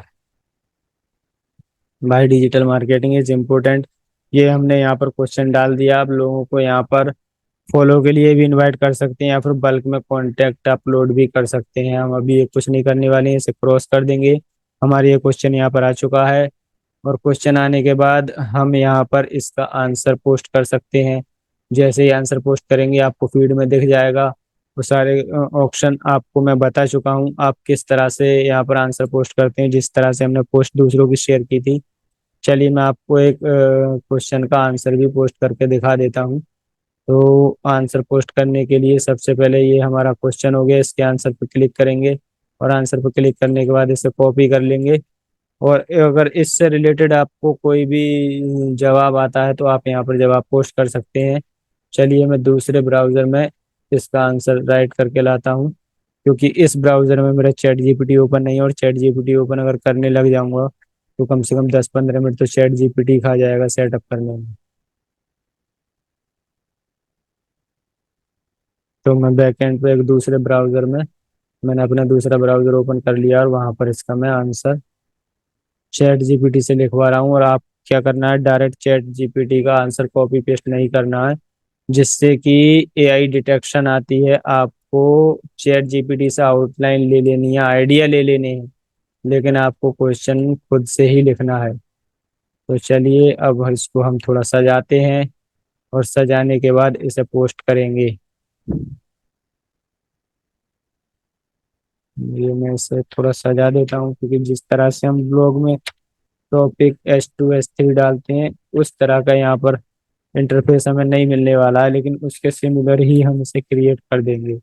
भाई डिजिटल मार्केटिंग इज इम्पोर्टेंट, ये हमने यहाँ पर क्वेश्चन डाल दिया। आप लोगों को यहाँ पर फॉलो के लिए भी इनवाइट कर सकते हैं या फिर बल्क में कॉन्टेक्ट अपलोड भी कर सकते हैं। हम अभी ये कुछ नहीं करने वाले हैं, इसे क्रॉस कर देंगे। हमारे ये क्वेश्चन यहाँ पर आ चुका है, और क्वेश्चन आने के बाद हम यहाँ पर इसका आंसर पोस्ट कर सकते हैं। जैसे ही आंसर पोस्ट करेंगे आपको फीड में दिख जाएगा। वो सारे ऑप्शन आपको मैं बता चुका हूँ, आप किस तरह से यहाँ पर आंसर पोस्ट करते हैं, जिस तरह से हमने पोस्ट दूसरों की शेयर की थी। चलिए मैं आपको एक क्वेश्चन का आंसर भी पोस्ट करके दिखा देता हूँ। तो आंसर पोस्ट करने के लिए सबसे पहले ये हमारा क्वेश्चन हो गया, इसके आंसर पर क्लिक करेंगे, और आंसर पर क्लिक करने के बाद इसे कॉपी कर लेंगे। और अगर इससे रिलेटेड आपको कोई भी जवाब आता है तो आप यहाँ पर जवाब पोस्ट कर सकते हैं। चलिए मैं दूसरे ब्राउज़र में इसका आंसर राइट करके लाता हूँ, क्योंकि इस ब्राउज़र में मेरा चैट जीपीटी ओपन नहीं है, और चैट जीपीटी ओपन अगर करने लग जाऊंगा तो कम से कम 10-15 मिनट तो चैट जीपीटी खा जाएगा सेटअप करने में। तो मैं बैकएंड पे एक दूसरे ब्राउज़र में मैंने अपना दूसरा ब्राउज़र ओपन कर लिया, और वहाँ पर इसका मैं आंसर चैट जीपीटी से लिखवा रहा हूँ। और आप क्या करना है, डायरेक्ट चैट जीपीटी का आंसर कॉपी पेस्ट नहीं करना है, जिससे कि एआई डिटेक्शन आती है। आपको चैट जीपीटी से आउटलाइन ले लेनी है, आइडिया ले लेने हैं, लेकिन आपको क्वेश्चन खुद से ही लिखना है। तो चलिए अब इसको हम थोड़ा सजाते हैं, और सजाने के बाद इसे पोस्ट करेंगे। ये मैं इसे थोड़ा सजा देता हूँ, क्योंकि जिस तरह से हम ब्लॉग में टॉपिक S2 S3 डालते हैं उस तरह का यहाँ पर इंटरफेस हमें नहीं मिलने वाला है, लेकिन उसके सिमिलर ही हम इसे क्रिएट कर देंगे।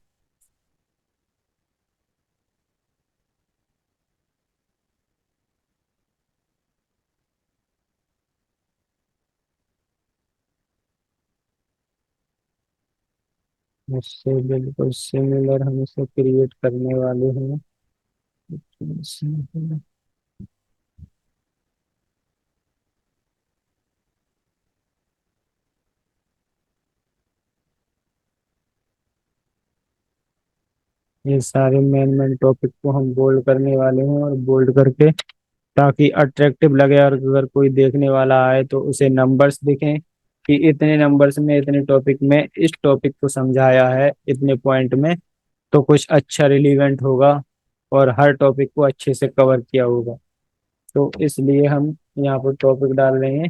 उससे बिल्कुल सिमिलर हम इसे क्रिएट करने वाले हैं। ये सारे मेन मेन टॉपिक को हम बोल्ड करने वाले हैं, और बोल्ड करके ताकि अट्रैक्टिव लगे, और अगर कोई देखने वाला आए तो उसे नंबर्स दिखें कि इतने नंबर्स में इतने टॉपिक में इस टॉपिक को समझाया है इतने पॉइंट में, तो कुछ अच्छा रिलीवेंट होगा और हर टॉपिक को अच्छे से कवर किया होगा। तो इसलिए हम यहाँ पर टॉपिक डाल रहे हैं।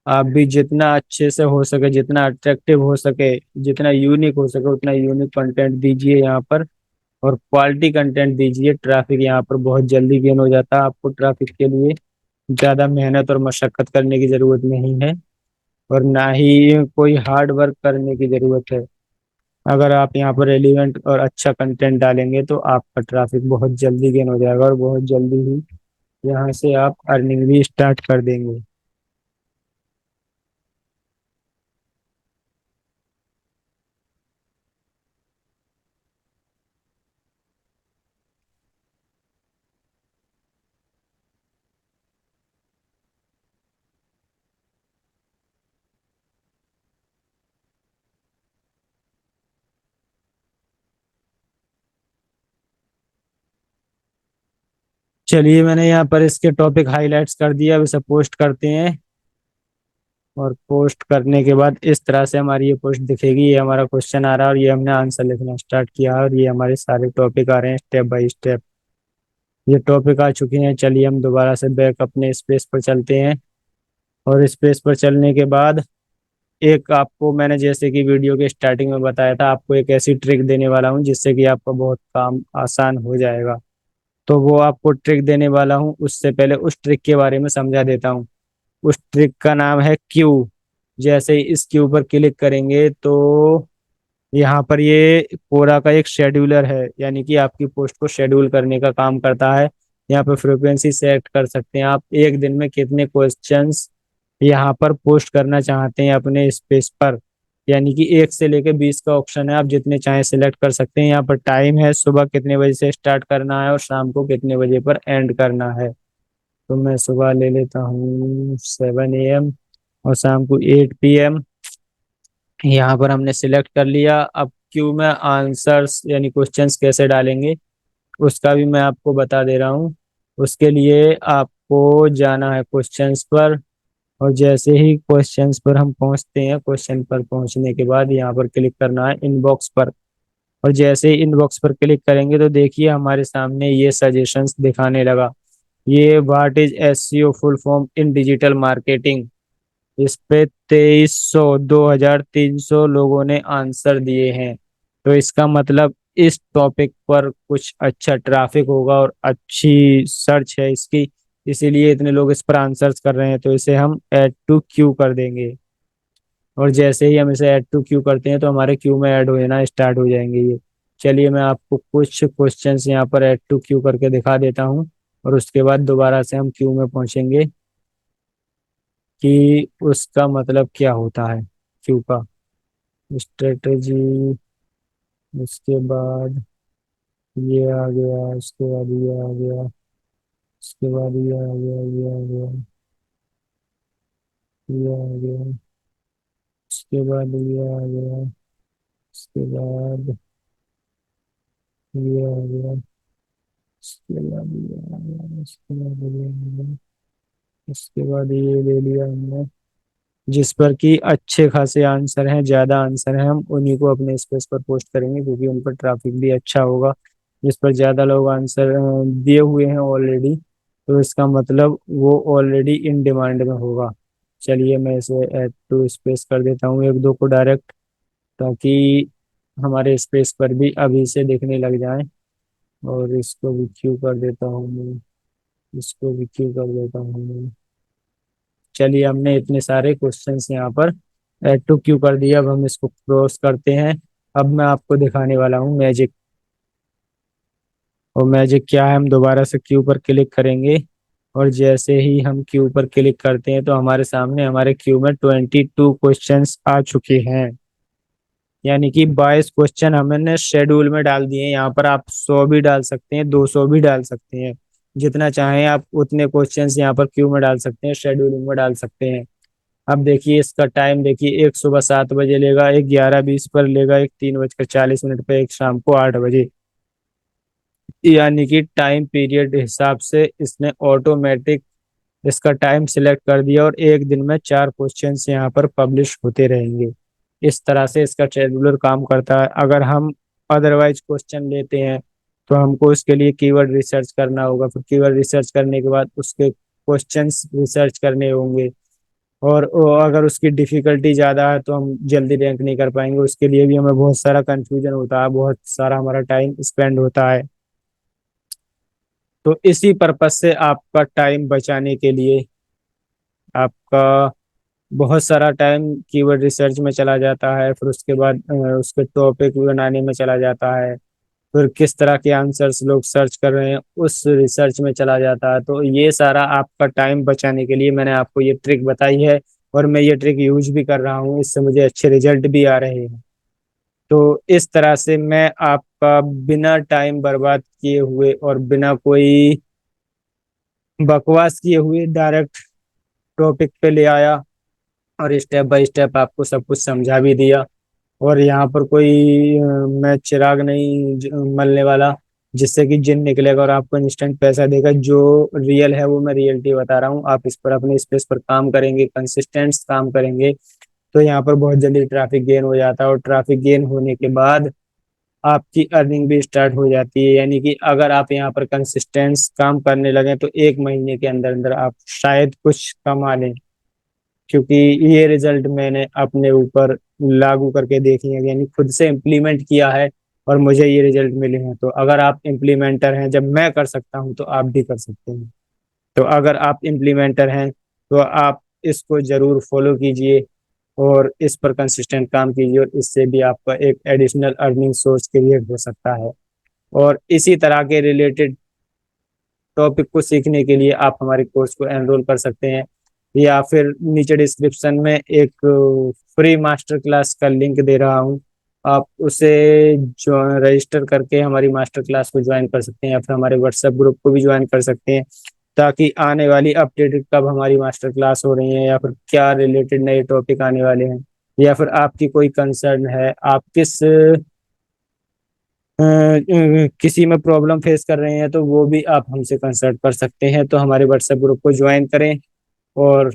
आप भी जितना अच्छे से हो सके, जितना अट्रैक्टिव हो सके, जितना यूनिक हो सके उतना यूनिक कंटेंट दीजिए यहाँ पर, और क्वालिटी कंटेंट दीजिए। ट्रैफिक यहाँ पर बहुत जल्दी गेन हो जाता है, आपको ट्रैफिक के लिए ज़्यादा मेहनत और मशक्कत करने की ज़रूरत नहीं है, और ना ही कोई हार्ड वर्क करने की ज़रूरत है। अगर आप यहाँ पर रेलिवेंट और अच्छा कंटेंट डालेंगे तो आपका ट्रैफिक बहुत जल्दी गेन हो जाएगा, और बहुत जल्दी ही यहाँ से आप अर्निंग भी स्टार्ट कर देंगे। चलिए मैंने यहाँ पर इसके टॉपिक हाईलाइट्स कर दिया, अब इसे पोस्ट करते हैं। और पोस्ट करने के बाद इस तरह से हमारी ये पोस्ट दिखेगी। ये हमारा क्वेश्चन आ रहा है, और ये हमने आंसर लिखना स्टार्ट किया है, और ये हमारे सारे टॉपिक आ रहे हैं स्टेप बाय स्टेप। ये टॉपिक आ चुके हैं। चलिए हम दोबारा से बैक अपने स्पेस पर चलते हैं, और स्पेस पर चलने के बाद एक आपको मैंने जैसे कि वीडियो के स्टार्टिंग में बताया था, आपको एक ऐसी ट्रिक देने वाला हूँ जिससे कि आपका बहुत काम आसान हो जाएगा। तो वो आपको ट्रिक देने वाला हूँ, उससे पहले उस ट्रिक के बारे में समझा देता हूँ। उस ट्रिक का नाम है क्यू। जैसे ही इस क्यू पर क्लिक करेंगे तो यहाँ पर ये कोरा का एक शेड्यूलर है, यानी कि आपकी पोस्ट को शेड्यूल करने का काम करता है। यहाँ पर फ्रीक्वेंसी सेट कर सकते हैं आप, एक दिन में कितने क्वेश्चंस यहाँ पर पोस्ट करना चाहते हैं अपने स्पेस पर। यानी कि 1 से लेकर 20 का ऑप्शन है, आप जितने चाहें सिलेक्ट कर सकते हैं। यहाँ पर टाइम है, सुबह कितने बजे से स्टार्ट करना है और शाम को कितने बजे पर एंड करना है। तो मैं सुबह ले लेता हूँ 7 AM और शाम को 8 PM। यहाँ पर हमने सिलेक्ट कर लिया। अब क्यू में आंसर्स यानी क्वेश्चंस कैसे डालेंगे उसका भी मैं आपको बता दे रहा हूँ। उसके लिए आपको जाना है क्वेश्चंस पर, और जैसे ही क्वेश्चंस पर हम पहुंचते हैं, क्वेश्चन पर पहुंचने के बाद यहाँ पर क्लिक करना है इनबॉक्स पर। और जैसे ही इनबॉक्स पर क्लिक करेंगे तो देखिए हमारे सामने ये सजेशंस दिखाने लगा। ये what is SEO full form in digital marketing. इस पे 2300 लोगों ने आंसर दिए हैं। तो इसका मतलब इस टॉपिक पर कुछ अच्छा ट्रैफिक होगा और अच्छी सर्च है इसकी, इसीलिए इतने लोग इस पर आंसर्स कर रहे हैं। तो इसे हम ऐड टू क्यू कर देंगे। और जैसे ही हम इसे ऐड टू क्यू करते हैं तो हमारे क्यू में ऐड हो जाना स्टार्ट हो जाएंगे ये। चलिए मैं आपको कुछ क्वेश्चंस यहाँ पर ऐड टू क्यू करके दिखा देता हूँ, और उसके बाद दोबारा से हम क्यू में पहुंचेंगे कि उसका मतलब क्या होता है क्यू का स्ट्रेटजी। उसके बाद ये आ गया, उसके बाद ये आ गया, उसके बाद ये आ गया, ये आ गया, ये आ गया, उसके बाद ये आ गया, उसके बाद ये आ गया, उसके बाद ये आ गया, उसके बाद ये आ गया, उसके बाद ये ले लिया हमने। जिस पर कि अच्छे खासे आंसर हैं, ज्यादा आंसर हैं, हम उन्हीं को अपने स्पेस पर पोस्ट करेंगे क्योंकि उन पर ट्रैफिक भी अच्छा होगा। जिस पर ज्यादा लोग आंसर दिए हुए हैं ऑलरेडी, तो इसका मतलब वो ऑलरेडी इन डिमांड में होगा। चलिए मैं इसे ऐड टू स्पेस कर देता हूँ एक दो को डायरेक्ट, ताकि हमारे स्पेस पर भी अभी से दिखने लग जाए। और इसको भी क्यू कर देता हूँ मैं, इसको भी क्यू कर देता हूँ मैं। चलिए हमने इतने सारे क्वेश्चंस यहाँ पर ऐड टू क्यू कर दिया। अब हम इसको क्रॉस करते हैं। अब मैं आपको दिखाने वाला हूँ मैजिक। और मैजिक क्या है, हम दोबारा से क्यू पर क्लिक करेंगे। और जैसे ही हम क्यू पर क्लिक करते हैं तो हमारे सामने हमारे क्यू में 22 क्वेश्चंस आ चुके हैं। यानी कि 22 क्वेश्चन हमने शेड्यूल में डाल दिए हैं। यहाँ पर आप 100 भी डाल सकते हैं, 200 भी डाल सकते हैं, जितना चाहें आप उतने क्वेश्चंस यहाँ पर क्यू में डाल सकते हैं, शेड्यूलिंग में डाल सकते हैं। अब देखिए इसका टाइम देखिए, एक सुबह 7 बजे लेगा, एक 11:20 पर लेगा, एक 3:40 पर, एक शाम को 8 बजे। यानी कि टाइम पीरियड हिसाब से इसने ऑटोमेटिक इसका टाइम सिलेक्ट कर दिया, और एक दिन में 4 क्वेश्चन यहाँ पर पब्लिश होते रहेंगे। इस तरह से इसका शेड्यूलर काम करता है। अगर हम अदरवाइज क्वेश्चन लेते हैं तो हमको उसके लिए कीवर्ड रिसर्च करना होगा, फिर कीवर्ड रिसर्च करने के बाद उसके क्वेश्चंस रिसर्च करने होंगे। और अगर उसकी डिफिकल्टी ज़्यादा है तो हम जल्दी रैंक नहीं कर पाएंगे, उसके लिए भी हमें बहुत सारा कंफ्यूजन होता है, बहुत सारा हमारा टाइम स्पेंड होता है। तो इसी पर्पज से आपका टाइम बचाने के लिए आपका बहुत सारा टाइम कीवर्ड रिसर्च में चला जाता है, फिर उसके बाद उसके टॉपिक बनाने में चला जाता है, फिर किस तरह के आंसर्स लोग सर्च कर रहे हैं उस रिसर्च में चला जाता है। तो ये सारा आपका टाइम बचाने के लिए मैंने आपको ये ट्रिक बताई है, और मैं ये ट्रिक यूज भी कर रहा हूँ, इससे मुझे अच्छे रिजल्ट भी आ रहे हैं। तो इस तरह से मैं आपका बिना टाइम बर्बाद किए हुए और बिना कोई बकवास किए हुए डायरेक्ट टॉपिक पे ले आया, और स्टेप बाय स्टेप आपको सब कुछ समझा भी दिया। और यहाँ पर कोई मैं चिराग नहीं मलने वाला जिससे कि जिन निकलेगा और आपको इंस्टेंट पैसा देगा। जो रियल है वो मैं रियलिटी बता रहा हूँ। आप इस पर अपने स्पेस पर काम करेंगे, कंसिस्टेंट काम करेंगे, तो यहाँ पर बहुत जल्दी ट्रैफिक गेन हो जाता है। और ट्रैफिक गेन होने के बाद आपकी अर्निंग भी स्टार्ट हो जाती है। यानी कि अगर आप यहाँ पर कंसिस्टेंट काम करने लगे तो 1 महीने के अंदर अंदर आप शायद कुछ कमा लें, क्योंकि ये रिजल्ट मैंने अपने ऊपर लागू करके देखे हैं, यानी खुद से इम्प्लीमेंट किया है, और मुझे ये रिजल्ट मिले हैं। तो अगर आप इम्प्लीमेंटर हैं, जब मैं कर सकता हूं तो आप भी कर सकते हैं। तो अगर आप इम्प्लीमेंटर हैं तो आप इसको जरूर फॉलो कीजिए और इस पर कंसिस्टेंट काम कीजिए, और इससे भी आपका एक एडिशनल अर्निंग सोर्स क्रिएट हो सकता है। और इसी तरह के रिलेटेड टॉपिक को सीखने के लिए आप हमारे कोर्स को एनरोल कर सकते हैं, या फिर नीचे डिस्क्रिप्शन में एक फ्री मास्टर क्लास का लिंक दे रहा हूँ, आप उसे जो रजिस्टर करके हमारी मास्टर क्लास को ज्वाइन कर सकते हैं, या फिर हमारे व्हाट्सएप ग्रुप को भी ज्वाइन कर सकते हैं। ताकि आने वाली अपडेटेड कब हमारी मास्टर क्लास हो रही है, या फिर क्या रिलेटेड नए टॉपिक आने वाले हैं, या फिर आपकी कोई कंसर्न है, आप किस किसी में प्रॉब्लम फेस कर रहे हैं, तो वो भी आप हमसे कंसल्ट कर सकते हैं। तो हमारे व्हाट्सएप ग्रुप को ज्वाइन करें। और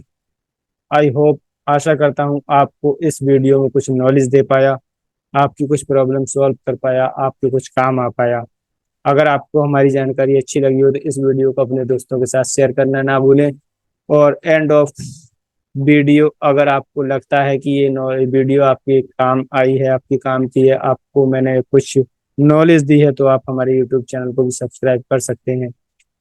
आई होप, आशा करता हूँ आपको इस वीडियो में कुछ नॉलेज दे पाया, आपकी कुछ प्रॉब्लम सॉल्व कर पाया, आपके कुछ काम आ पाया। अगर आपको हमारी जानकारी अच्छी लगी हो तो इस वीडियो को अपने दोस्तों के साथ शेयर करना ना भूलें। और एंड ऑफ वीडियो, अगर आपको लगता है कि ये वीडियो आपके काम आई है, आपकी काम की है, आपको मैंने कुछ नॉलेज दी है, तो आप हमारे यूट्यूब चैनल को भी सब्सक्राइब कर सकते हैं।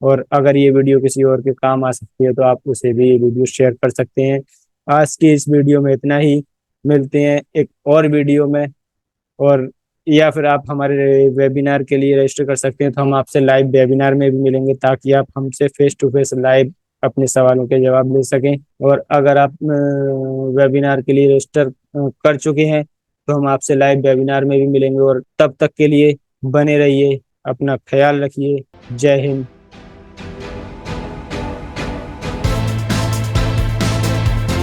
और अगर ये वीडियो किसी और के काम आ सकती है तो आप उसे भी ये वीडियो शेयर कर सकते हैं। आज की इस वीडियो में इतना ही। मिलते हैं एक और वीडियो में। और या फिर आप हमारे वेबिनार के लिए रजिस्टर कर सकते हैं, तो हम आपसे लाइव वेबिनार में भी मिलेंगे, ताकि आप हमसे फेस टू फेस लाइव अपने सवालों के जवाब ले सकें। और अगर आप वेबिनार के लिए रजिस्टर कर चुके हैं, तो हम आपसे लाइव वेबिनार में भी मिलेंगे। और तब तक के लिए बने रहिए, अपना ख्याल रखिए। जय हिंद।